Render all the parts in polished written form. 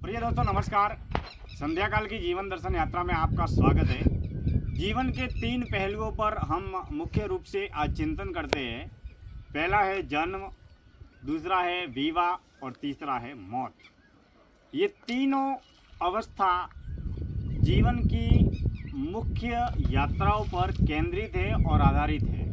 प्रिय दोस्तों नमस्कार। संध्या काल की जीवन दर्शन यात्रा में आपका स्वागत है। जीवन के 3 पहलुओं पर हम मुख्य रूप से आज चिंतन करते हैं। पहला है जन्म, दूसरा है विवाह और तीसरा है मौत। ये तीनों अवस्था जीवन की मुख्य यात्राओं पर केंद्रित है और आधारित है।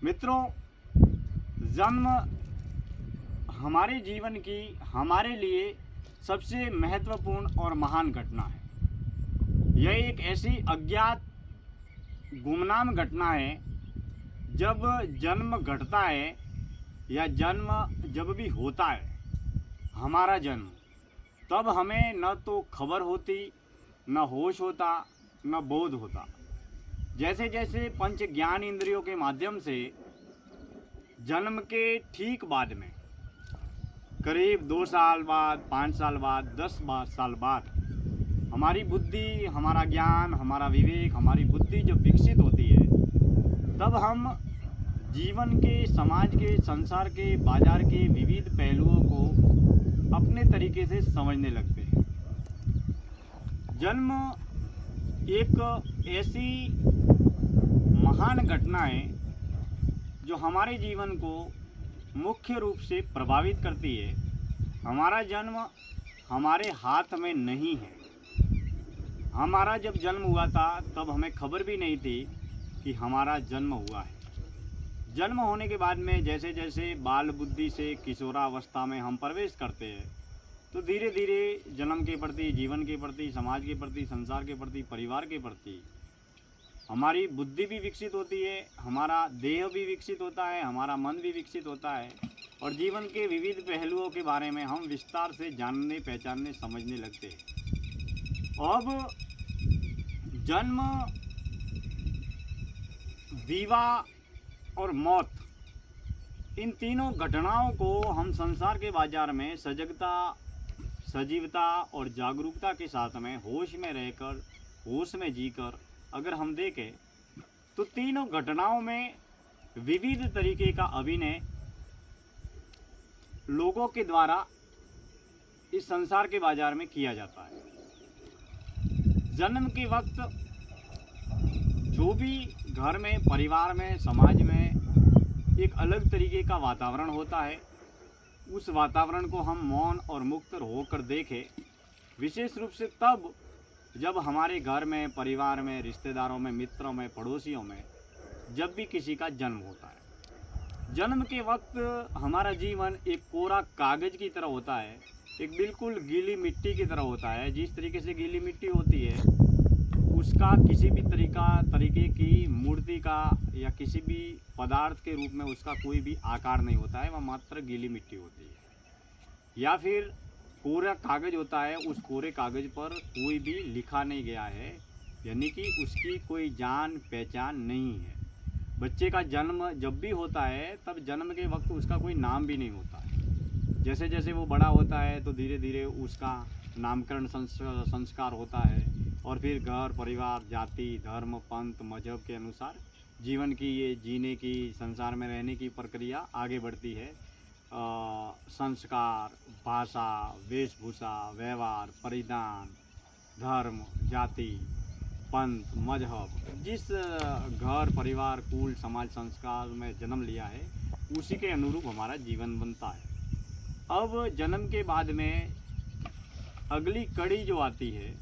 मित्रों, जन्म हमारे जीवन की हमारे लिए सबसे महत्वपूर्ण और महान घटना है। यह एक ऐसी अज्ञात गुमनाम घटना है। जब जन्म घटता है या जन्म जब भी होता है, हमारा जन्म, तब हमें न तो खबर होती, न होश होता, न बोध होता। जैसे जैसे पंच ज्ञान इंद्रियों के माध्यम से जन्म के ठीक बाद में करीब 2 साल बाद, 5 साल बाद, 10 साल बाद हमारी बुद्धि, हमारा ज्ञान, हमारा विवेक, हमारी बुद्धि जब विकसित होती है, तब हम जीवन के, समाज के, संसार के, बाजार के विविध पहलुओं को अपने तरीके से समझने लगते हैं। जन्म एक ऐसी महान घटना है जो हमारे जीवन को मुख्य रूप से प्रभावित करती है। हमारा जन्म हमारे हाथ में नहीं है। हमारा जब जन्म हुआ था तब हमें खबर भी नहीं थी कि हमारा जन्म हुआ है। जन्म होने के बाद में जैसे जैसे बाल बुद्धि से किशोरावस्था में हम प्रवेश करते हैं, तो धीरे धीरे जन्म के प्रति, जीवन के प्रति, समाज के प्रति, संसार के प्रति, परिवार के प्रति हमारी बुद्धि भी विकसित होती है, हमारा देह भी विकसित होता है, हमारा मन भी विकसित होता है और जीवन के विविध पहलुओं के बारे में हम विस्तार से जानने, पहचानने, समझने लगते हैं। अब जन्म, विवाह और मौत, इन तीनों घटनाओं को हम संसार के बाजार में सजगता, सजीवता और जागरूकता के साथ में होश में रहकर, होश में जीकर अगर हम देखें तो तीनों घटनाओं में विविध तरीके का अभिनय लोगों के द्वारा इस संसार के बाजार में किया जाता है। जन्म के वक्त जो भी घर में, परिवार में, समाज में एक अलग तरीके का वातावरण होता है, उस वातावरण को हम मौन और मुक्त होकर देखें। विशेष रूप से तब जब हमारे घर में, परिवार में, रिश्तेदारों में, मित्रों में, पड़ोसियों में जब भी किसी का जन्म होता है। जन्म के वक्त हमारा जीवन एक कोरा कागज़ की तरह होता है, एक बिल्कुल गीली मिट्टी की तरह होता है। जिस तरीके से गीली मिट्टी होती है, उसका किसी भी तरीके की मूर्ति का या किसी भी पदार्थ के रूप में उसका कोई भी आकार नहीं होता है, वह मात्र गीली मिट्टी होती है। या फिर कोरा कागज़ होता है, उस कोरे कागज़ पर कोई भी लिखा नहीं गया है, यानी कि उसकी कोई जान पहचान नहीं है। बच्चे का जन्म जब भी होता है, तब जन्म के वक्त उसका कोई नाम भी नहीं होता है। जैसे जैसे वो बड़ा होता है तो धीरे धीरे उसका नामकरण संस्कार होता है और फिर घर, परिवार, जाति, धर्म, पंथ, मजहब के अनुसार जीवन की, ये जीने की, संसार में रहने की प्रक्रिया आगे बढ़ती है। संस्कार, भाषा, वेशभूषा, व्यवहार, परिधान, धर्म, जाति, पंथ, मजहब, जिस घर, परिवार, कुल, समाज, संस्कार में जन्म लिया है, उसी के अनुरूप हमारा जीवन बनता है। अब जन्म के बाद में अगली कड़ी जो आती है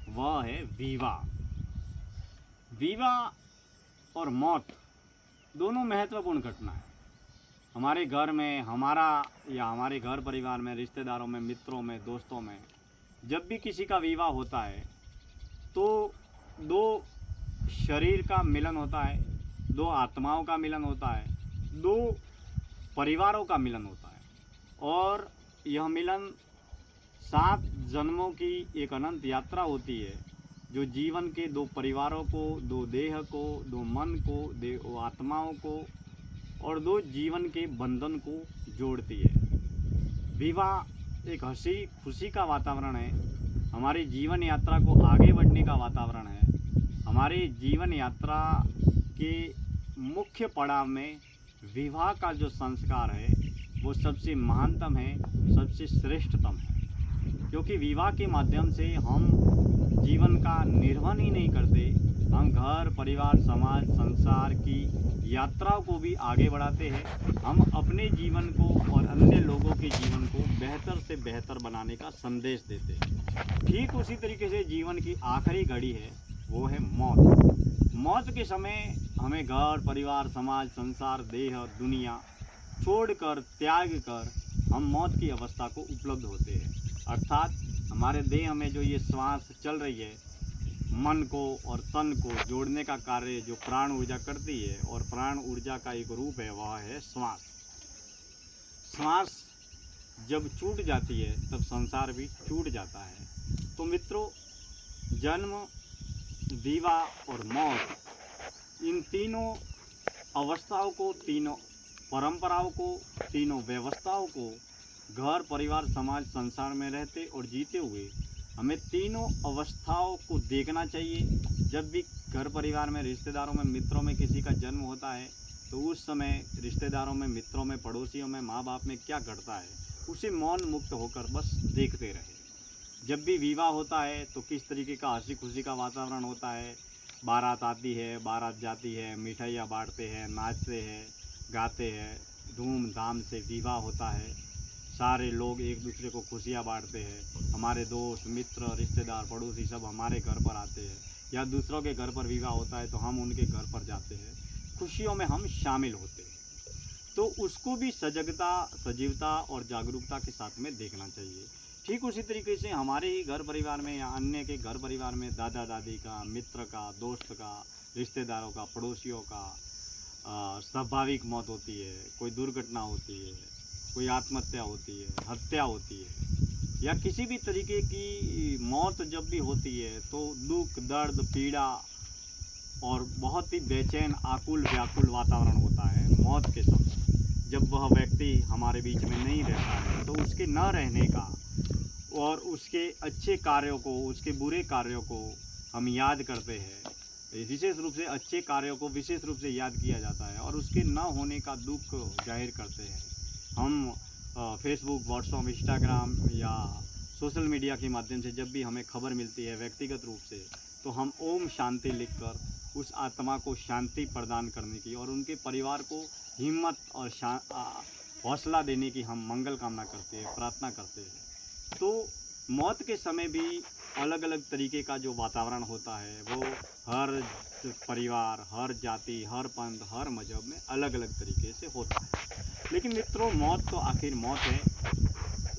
वह है विवाह। विवाह और मौत दोनों महत्वपूर्ण घटना है। हमारे घर में, हमारे घर परिवार में, रिश्तेदारों में, मित्रों में, दोस्तों में जब भी किसी का विवाह होता है तो 2 शरीर का मिलन होता है, 2 आत्माओं का मिलन होता है, 2 परिवारों का मिलन होता है और यह मिलन 7 जन्मों की एक अनंत यात्रा होती है, जो जीवन के 2 परिवारों को, 2 देह को, 2 मन को, 2 आत्माओं को और 2 जीवन के बंधन को जोड़ती है। विवाह एक हंसी खुशी का वातावरण है, हमारी जीवन यात्रा को आगे बढ़ने का वातावरण है। हमारे जीवन यात्रा के मुख्य पड़ाव में विवाह का जो संस्कार है वो सबसे महानतम है, सबसे श्रेष्ठतम है। क्योंकि विवाह के माध्यम से हम जीवन का निर्वहन ही नहीं करते, हम घर परिवार समाज संसार की यात्राओं को भी आगे बढ़ाते हैं। हम अपने जीवन को और अन्य लोगों के जीवन को बेहतर से बेहतर बनाने का संदेश देते हैं। ठीक उसी तरीके से जीवन की आखिरी घड़ी है, वो है मौत। मौत के समय हमें घर परिवार समाज संसार देह दुनिया छोड़कर त्याग कर हम मौत की अवस्था को उपलब्ध होते हैं। अर्थात हमारे देह में जो ये श्वास चल रही है, मन को और तन को जोड़ने का कार्य जो प्राण ऊर्जा करती है, और प्राण ऊर्जा का एक रूप है वह है श्वास। श्वास जब छूट जाती है तब संसार भी छूट जाता है। तो मित्रों, जन्म विवाह और मौत, इन तीनों अवस्थाओं को, तीनों परंपराओं को, तीनों व्यवस्थाओं को घर परिवार समाज संसार में रहते और जीते हुए हमें तीनों अवस्थाओं को देखना चाहिए। जब भी घर परिवार में रिश्तेदारों में मित्रों में किसी का जन्म होता है तो उस समय रिश्तेदारों में मित्रों में पड़ोसियों में माँ बाप में क्या घटता है उसे मौन मुक्त होकर बस देखते रहे। जब भी विवाह होता है तो किस तरीके का हंसी खुशी का वातावरण होता है, बारात आती है, बारात जाती है, मिठाइयाँ बांटते हैं, नाचते हैं, गाते हैं, धूमधाम से विवाह होता है, सारे लोग एक दूसरे को खुशियाँ बांटते हैं, हमारे दोस्त मित्र रिश्तेदार पड़ोसी सब हमारे घर पर आते हैं, या दूसरों के घर पर विवाह होता है तो हम उनके घर पर जाते हैं, खुशियों में हम शामिल होते हैं। तो उसको भी सजगता सजीवता और जागरूकता के साथ में देखना चाहिए। ठीक उसी तरीके से हमारे ही घर परिवार में या अन्य के घर परिवार में दादा दादी का, मित्र का, दोस्त का, रिश्तेदारों का, पड़ोसियों का स्वाभाविक मौत होती है, कोई दुर्घटना होती है, कोई आत्महत्या होती है, हत्या होती है, या किसी भी तरीके की मौत जब भी होती है तो दुख दर्द पीड़ा और बहुत ही बेचैन आकुल व्याकुल वातावरण होता है। मौत के समय जब वह व्यक्ति हमारे बीच में नहीं रहता है तो उसके न रहने का और उसके अच्छे कार्यों को, उसके बुरे कार्यों को हम याद करते हैं। विशेष रूप से अच्छे कार्यों को विशेष रूप से याद किया जाता है और उसके न होने का दुख जाहिर करते हैं। हम फेसबुक, व्हाट्सएप, इंस्टाग्राम या सोशल मीडिया के माध्यम से जब भी हमें खबर मिलती है व्यक्तिगत रूप से, तो हम ओम शांति लिखकर उस आत्मा को शांति प्रदान करने की और उनके परिवार को हिम्मत और हौसला देने की हम मंगल कामना करते हैं, प्रार्थना करते हैं। तो मौत के समय भी अलग अलग तरीके का जो वातावरण होता है वो हर परिवार, हर जाति, हर पंथ, हर मजहब में अलग अलग तरीके से होता है। लेकिन मित्रों, मौत तो आखिर मौत है।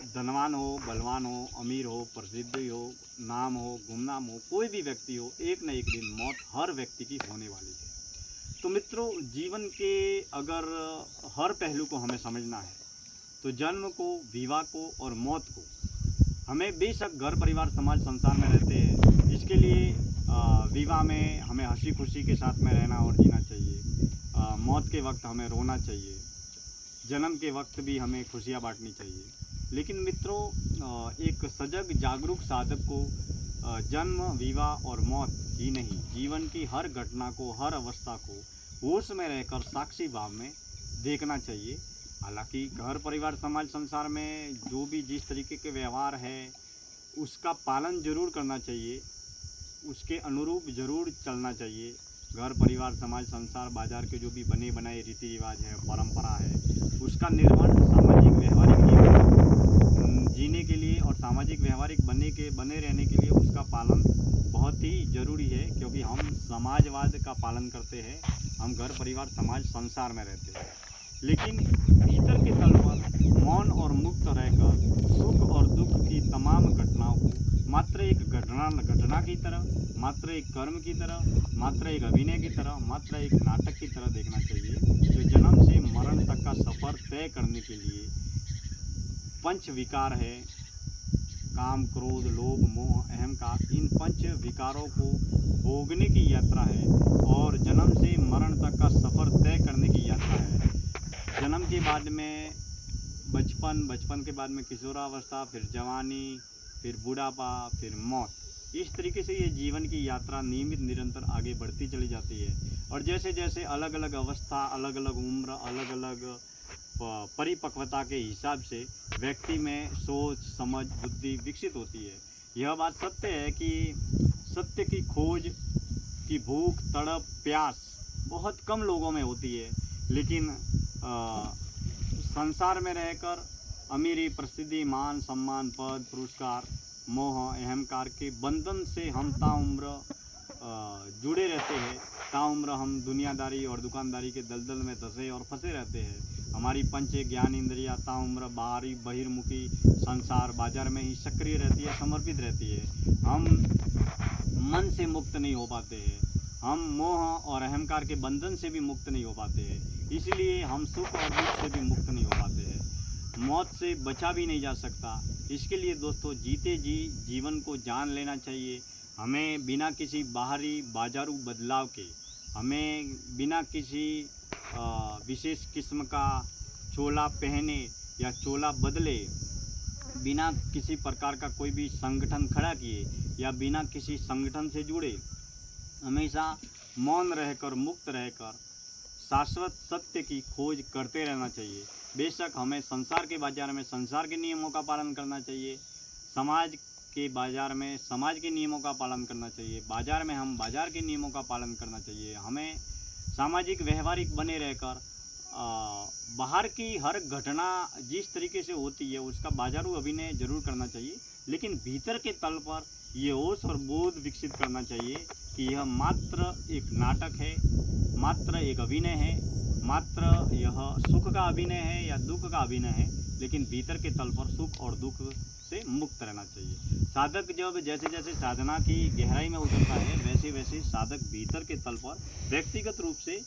धनवान हो, बलवान हो, अमीर हो, प्रसिद्धि हो, नाम हो, गुमनाम हो, कोई भी व्यक्ति हो, एक न एक दिन मौत हर व्यक्ति की होने वाली है। तो मित्रों, जीवन के अगर हर पहलू को हमें समझना है तो जन्म को, विवाह को और मौत को हमें बेशक घर परिवार समाज संसार में रहते हैं, इसके लिए विवाह में हमें हंसी खुशी के साथ में रहना और जीना चाहिए। मौत के वक्त हमें रोना चाहिए, जन्म के वक्त भी हमें खुशियाँ बांटनी चाहिए। लेकिन मित्रों, एक सजग जागरूक साधक को जन्म विवाह और मौत ही नहीं, जीवन की हर घटना को, हर अवस्था को होश में रहकर साक्षी भाव में देखना चाहिए। हालांकि घर परिवार समाज संसार में जो भी जिस तरीके के व्यवहार है उसका पालन जरूर करना चाहिए, उसके अनुरूप जरूर चलना चाहिए। घर परिवार समाज संसार बाजार के जो भी बने बनाए रीति रिवाज है, परंपरा है, उसका निर्माण सामाजिक व्यवहारिक जीने के लिए और सामाजिक व्यवहारिक बने रहने के लिए उसका पालन बहुत ही ज़रूरी है। क्योंकि हम समाजवाद का पालन करते हैं, हम घर परिवार समाज संसार में रहते हैं, लेकिन भीतर के तल पर मौन और मुक्त रहकर सुख और दुख की तमाम घटनाओं को मात्र एक घटना की तरह, मात्र एक कर्म की तरह, मात्र एक अभिनय की तरह, मात्र एक नाटक की तरह देखना चाहिए, जो जन्म से मरण तक का सफ़र तय करने के लिए पंच विकार है, काम क्रोध लोभ मोह अहंकार, इन पंच विकारों को भोगने की यात्रा है और जन्म से मरण तक का सफ़र तय करने की यात्रा है। जन्म के बाद में बचपन, बचपन के बाद में किशोरावस्था, फिर जवानी, फिर बुढ़ापा, फिर मौत। इस तरीके से ये जीवन की यात्रा नियमित निरंतर आगे बढ़ती चली जाती है। और जैसे जैसे अलग अलग अवस्था, अलग अलग उम्र, अलग अलग परिपक्वता के हिसाब से व्यक्ति में सोच समझ बुद्धि विकसित होती है। यह बात सत्य है कि सत्य की खोज की भूख तड़प प्यास बहुत कम लोगों में होती है, लेकिन संसार में रहकर अमीरी प्रसिद्धि मान सम्मान पद पुरस्कार मोह अहंकार के बंधन से हम ताउम्र जुड़े रहते हैं। ताउम्र हम दुनियादारी और दुकानदारी के दलदल में धंसे और फंसे रहते हैं। हमारी पंच ज्ञान इंद्रिया ताउम्र बाहरी बहिर्मुखी संसार बाजार में ही सक्रिय रहती है, समर्पित रहती है। हम मन से मुक्त नहीं हो पाते हैं, हम मोह और अहंकार के बंधन से भी मुक्त नहीं हो पाते हैं, इसलिए हम सुख और दुख से भी मुक्त नहीं हो पाते हैं। मौत से बचा भी नहीं जा सकता। इसके लिए दोस्तों जीते जी जीवन को जान लेना चाहिए। हमें बिना किसी बाहरी बाजारू बदलाव के, हमें बिना किसी विशेष किस्म का चोला पहने या चोला बदले, बिना किसी प्रकार का कोई भी संगठन खड़ा किए या बिना किसी संगठन से जुड़े हमेशा मौन रहकर मुक्त रहकर शाश्वत सत्य की खोज करते रहना चाहिए। बेशक हमें संसार के बाजार में संसार के नियमों का पालन करना चाहिए, समाज के बाजार में समाज के नियमों का पालन करना चाहिए, बाजार में हम बाजार के नियमों का पालन करना चाहिए। हमें सामाजिक व्यवहारिक बने रहकर बाहर की हर घटना जिस तरीके से होती है उसका बाजारू अभिनय जरूर करना चाहिए, लेकिन भीतर के तल पर ये होश और बोध विकसित करना चाहिए कि यह मात्र एक नाटक है, मात्र एक अभिनय है, मात्र यह सुख का अभिनय है या दुख का अभिनय है, लेकिन भीतर के तल पर सुख और दुख से मुक्त रहना चाहिए। साधक जब जैसे जैसे साधना की गहराई में उतरता है वैसे वैसे साधक भीतर के तल पर व्यक्तिगत रूप से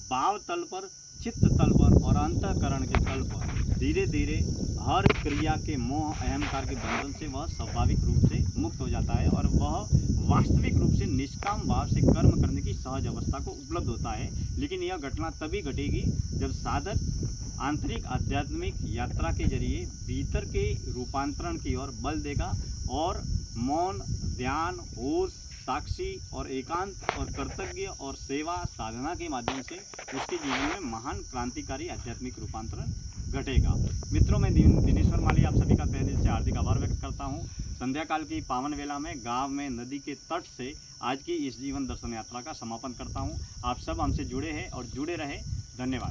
भाव तल पर चित्त तल पर और अंतःकरण के तल पर धीरे धीरे हर क्रिया के मोह अहंकार के बंधन से वह स्वाभाविक रूप से मुक्त हो जाता है और वह वास्तविक रूप से निष्काम भाव से कर्म करने की सहज अवस्था को उपलब्ध होता है। लेकिन यह घटना तभी घटेगी जब साधक आंतरिक आध्यात्मिक यात्रा के जरिए भीतर के रूपांतरण की ओर बल देगा और मौन ध्यान होश साक्षी और एकांत और कर्तव्य और सेवा साधना के माध्यम से उसके जीवन में महान क्रांतिकारी आध्यात्मिक रूपांतरण घटेगा। मित्रों, मैं दिनेश्वर माली आप सभी का तहे दिल से हार्दिक आभार व्यक्त करता हूँ। संध्या काल की पावन वेला में गांव में नदी के तट से आज की इस जीवन दर्शन यात्रा का समापन करता हूँ। आप सब हमसे जुड़े हैं और जुड़े रहे। धन्यवाद।